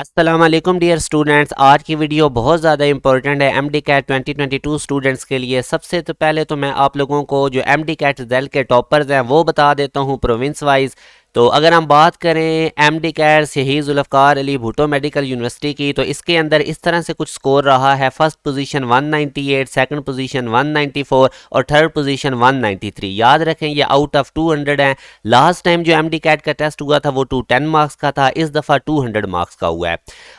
अस्सलाम वालेकुम dear students. आज की वीडियो बहुत ज़्यादा इंपॉर्टेंट है एमडी कैट 2022 स्टूडेंट्स के लिए। सबसे तो पहले तो मैं आप लोगों को जो एमडी कैट रिजल्ट के टॉपर्स हैं वो बता देता हूँ प्रोविंस वाइज। तो अगर हम बात करें एमडी कैट शहीद जुल्फ़कार अली भुट्टो मेडिकल यूनिवर्सिटी की, तो इसके अंदर इस तरह से कुछ स्कोर रहा है। फर्स्ट पोजीशन 198, सेकंड पोजीशन 194 और थर्ड पोजीशन 193। याद रखें ये आउट ऑफ 200 हैं। लास्ट टाइम जो एमडी कैट का टेस्ट हुआ था वो 210 मार्क्स का था, इस दफ़ा 200 मार्क्स का हुआ है।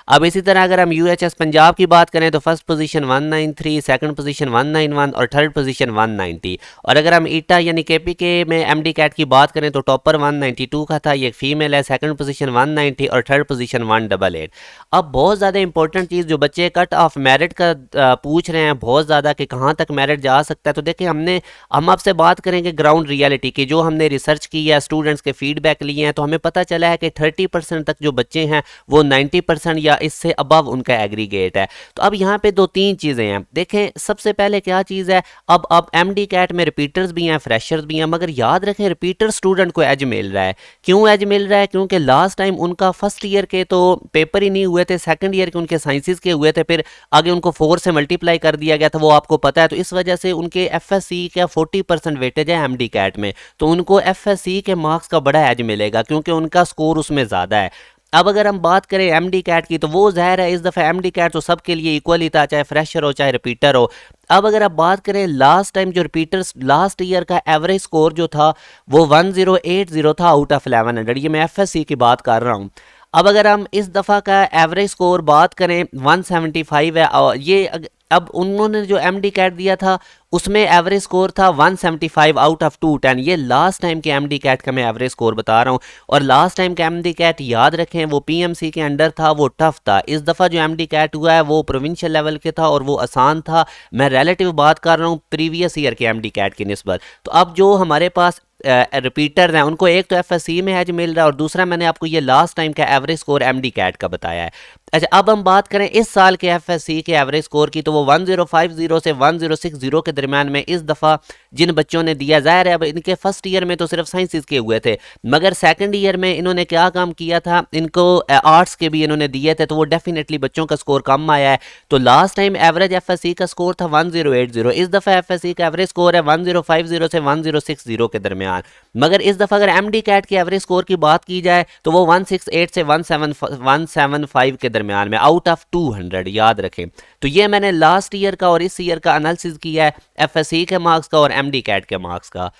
अब इसी तरह अगर हम यूएचएस पंजाब की बात करें तो फर्स्ट पोजीशन 193, सेकंड पोजीशन 191 और थर्ड पोजीशन 190। और अगर हम ईटा यानी केपीके में एमडी कैट की बात करें तो टॉपर 192 का था, ये फीमेल है। सेकंड पोजीशन 190 और थर्ड पोजीशन 188। अब बहुत ज़्यादा इंपॉर्टेंट चीज़ जो बच्चे कट ऑफ मेरिट का पूछ रहे हैं बहुत ज़्यादा कि कहाँ तक मेरिट जा सकता है, तो देखिए हम आपसे बात करेंगे ग्राउंड रियलिटी की। जो हमने रिसर्च की है, स्टूडेंट्स के फीडबैक लिए हैं, तो हमें पता चला है कि 30% तक जो बच्चे हैं वो 90% या इससे अबव उनका एग्रीगेट है। तो अब यहाँ पे दो तीन चीज़ें हैं। देखें सबसे पहले क्या चीज़ है, अब एमडी कैट में रिपीटर्स भी हैं, फ्रेशर्स भी हैं, मगर याद रखें रिपीटर स्टूडेंट को एज मिल रहा है। क्यों एज मिल रहा है? क्योंकि लास्ट टाइम उनका फर्स्ट ईयर के तो पेपर ही नहीं हुए थे, सेकंड ईयर के उनके साइंसेज के हुए थे, फिर आगे उनको 4 से मल्टीप्लाई कर दिया गया था, वो आपको पता है। तो इस वजह से उनके एफएससी का 40% वेटेज है एमडी कैट में, तो उनको एफएससी के मार्क्स का बड़ा एज मिलेगा क्योंकि उनका स्कोर उसमें ज़्यादा है। अब अगर हम बात करें एमडी कैट की, तो वो ज़ाहिर है इस दफ़ा एमडी कैट तो सबके लिए इक्वल ही था, चाहे फ्रेशर हो चाहे रिपीटर हो। अब अगर आप बात करें लास्ट टाइम जो रिपीटर्स लास्ट ईयर का एवरेज स्कोर जो था वो 1080 था आउट ऑफ 1100। ये मैं एफएससी की बात कर रहा हूँ। अब अगर हम इस दफ़ा का एवरेज स्कोर बात करें 175 है, और ये अब उन्होंने जो एमडी कैट दिया था उसमें एवरेज स्कोर था 175 आउट ऑफ 210। ये लास्ट टाइम के एमडी कैट का मैं एवरेज स्कोर बता रहा हूँ। और लास्ट टाइम का एमडी कैट याद रखें वो पीएमसी के अंडर था, वो टफ था। इस दफ़ा जो एमडी कैट हुआ है वो प्रोविंशियल लेवल के था और वो आसान था। मैं रिलेटिव बात कर रहा हूँ प्रीवियस ईयर के एमडी कैट की निस्बत। तो अब जो हमारे पास रिपीटर हैं उनको एक तो एफएससी में एज मिल रहा है और दूसरा मैंने आपको ये लास्ट टाइम का एवरेज स्कोर एमडी कैट का बताया है। अच्छा, अब हम बात करें इस साल के एफएससी के एवरेज स्कोर की, तो वो 1050 से 1060 के दरमियान में इस दफ़ा जिन बच्चों ने दिया। ज़ाहिर है अब इनके फर्स्ट ईयर में तो सिर्फ साइंसेस के हुए थे, मगर सेकंड ईयर में इन्होंने क्या काम किया था, इनको आर्ट्स के भी इन्होंने दिए थे, तो वो डेफिनेटली बच्चों का स्कोर कम आया है। तो लास्ट टाइम एवरेज एफएससी का स्कोर था 1080, इस दफ़ा एफएससी का एवरेज स्कोर है 1050 से 1060 के दरमियान। मगर इस दफ़ा अगर एमडी कैट के एवरेज स्कोर की बात की जाए तो वो 168 से 175 के दरमियान में आउट ऑफ 200। याद रखें, तो ये मैंने लास्ट ईयर का और इस ईयर का एनालिसिस किया है एफएससी के मार्क्स का और एमडी कैट के मार्क्स का,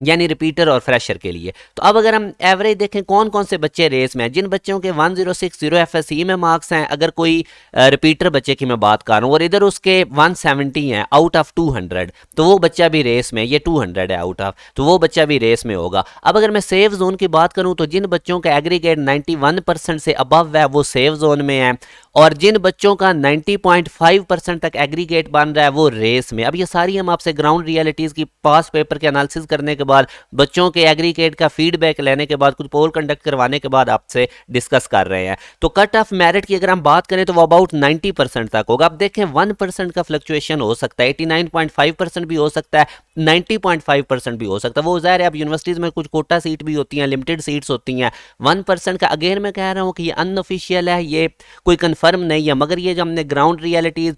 यानी रिपीटर और फ्रेशर के लिए। तो अब अगर हम एवरेज देखें कौन कौन से बच्चे रेस में हैं, जिन बच्चों के 1060 एफएससी में मार्क्स हैं, अगर कोई रिपीटर बच्चे की मैं बात कर रहा हूँ और इधर उसके 170 हैं आउट ऑफ 200, तो वो बच्चा भी रेस में, ये 200 है आउट ऑफ, तो वो बच्चा भी रेस में होगा। अब अगर मैं सेफ जोन की बात करूँ तो जिन बच्चों का एग्रीगेट 91% से अबव है वो सेफ जोन में है, और जिन बच्चों का 90.5% तक एग्रीगेट बन रहा है वो रेस में। अब ये सारी हम आपसे ग्राउंड रियलिटीज़ की पास पेपर के एनालिसिस करने के बाद, बच्चों के एग्रीगेट का फीडबैक लेने के बाद, कुछ पोल कंडक्ट करवाने के बाद आपसे डिस्कस कर रहे हैं। तो कट ऑफ मेरिट की अगर हम बात करें तो वो अबाउट 90% तक होगा। अब देखें 1% का फ्लक्चुएशन हो सकता है, 89.5% भी हो सकता है, 90.5% भी हो सकता है। वो ज़ाहिर है अब यूनिवर्सिटीज़ में कुछ कोटा सीट भी होती हैं, लिमिटेड सीट्स होती हैं। 1% का अगेन मैं कह रहा हूँ कि ये अनऑफिशियल है, ये कोई कंफर्म नहीं है, मगर ये जो हमने ग्राउंड रियलिटीज़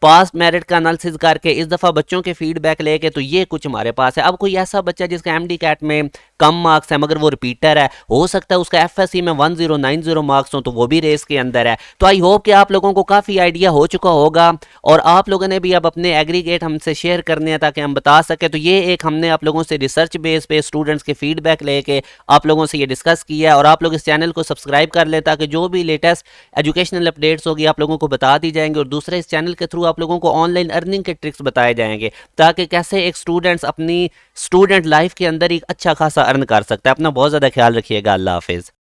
पास्ट मेरिट का एनालिसिस करके इस दफ़ा बच्चों के फीडबैक लेके, तो ये कुछ हमारे पास है। अब कोई ऐसा बच्चा जिसका एमडी कैट में कम मार्क्स है मगर वो रिपीटर है, हो सकता है उसका एफएससी में 1090 मार्क्स हो, तो वो भी रेस के अंदर है। तो आई होप कि आप लोगों को काफ़ी आइडिया हो चुका होगा और आप लोगों ने भी अब अपने एग्रीगेट हमसे शेयर करने हैं ताकि हम बता सकें। तो ये एक हमने आप लोगों से रिसर्च बेस पे स्टूडेंट्स के फीडबैक लेके आप लोगों से ये डिस्कस किया है। और आप लोग इस चैनल को सब्सक्राइब कर लें ताकि जो भी लेटेस्ट एजुकेशनल अपडेट्स होगी आप लोगों को बता दी जाएंगे, और दूसरे इस चैनल के थ्रू आप लोगों को ऑनलाइन अर्निंग के ट्रिक्स बताए जाएंगे ताकि कैसे एक स्टूडेंट्स अपनी स्टूडेंट लाइफ के अंदर एक अच्छा खासा अर्न कर सकता है। अपना बहुत ज़्यादा ख्याल रखिएगा। अल्लाह हाफिज़।